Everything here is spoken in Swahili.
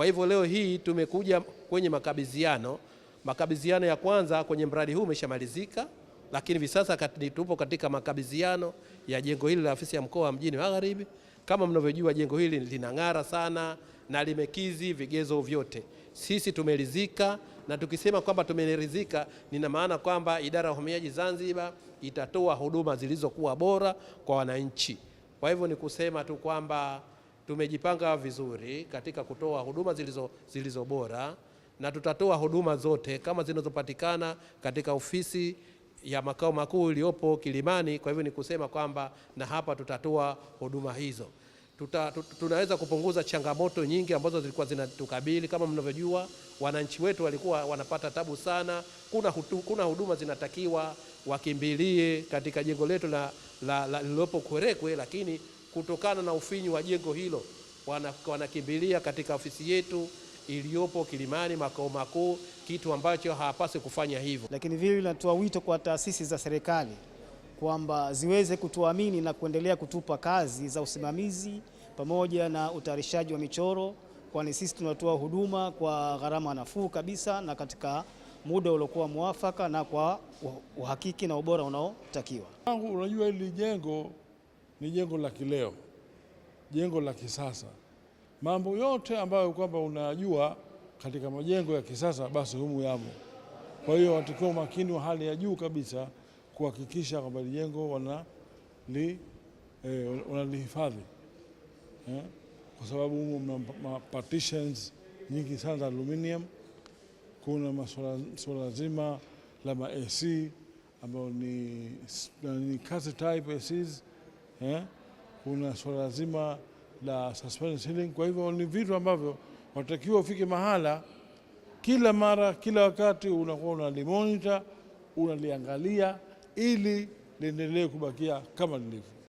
Kwa hivyo leo hii tumekuja kwenye makabidhiano. Makabidhiano ya kwanza kwenye mradi huu umeshamalizika, lakini hivi sasa tupo katika makabidhiano ya jengo hili la ofisi ya mkoa wa Mjini Magharibi. Kama mnavyojua, jengo hili linang'ara sana na limekizi vigezo vyote. Sisi tumeridhika, na tukisema kwamba tumeridhika nina maana kwamba idara ya uhamiaji Zanzibar itatoa huduma zilizokuwa bora kwa wananchi. Kwa hivyo ni kusema tu kwamba tumejipanga vizuri katika kutoa huduma zilizo bora, na tutatoa huduma zote kama zinazopatikana katika ofisi ya makao makuu iliyopo Kilimani. Kwa hivyo ni kusema kwamba na hapa tutatoa huduma hizo. Tunaweza kupunguza changamoto nyingi ambazo zilikuwa zinatukabili. Kama mnavyojua, wananchi wetu walikuwa wanapata tabu sana. Kuna huduma zinatakiwa wakimbilie katika jengo letu lililopo Kwerekwe, lakini kutokana na ufinyu wa jengo hilo wanakimbilia katika ofisi yetu iliyopo Kilimani makao makuu, kitu ambacho hawapaswi kufanya hivyo. Lakini vile linatoa wito kwa taasisi za serikali kwamba ziweze kutuamini na kuendelea kutupa kazi za usimamizi pamoja na utayarishaji wa michoro, kwani sisi tunatoa huduma kwa gharama nafuu kabisa na katika muda uliokuwa muafaka na kwa uhakiki na ubora unaotakiwa. Unajua, hili jengo ni jengo la kileo, jengo la kisasa. Mambo yote ambayo kwamba unajua katika majengo ya kisasa basi humu yamo. Kwa hiyo watakuwa makini wa hali ya juu kabisa kuhakikisha kwamba jengo wanalihifadhi, kwa sababu mna partitions nyingi sana za aluminium. Kuna masuala zima la AC ambayo ni cassette type ACs, kuna swala zima la suspended ceiling. Kwa hivyo ni vitu ambavyo watakiwa ufike mahala kila mara, kila wakati unakuwa unalimonita, unaliangalia ili liendelee kubakia kama lilivyo.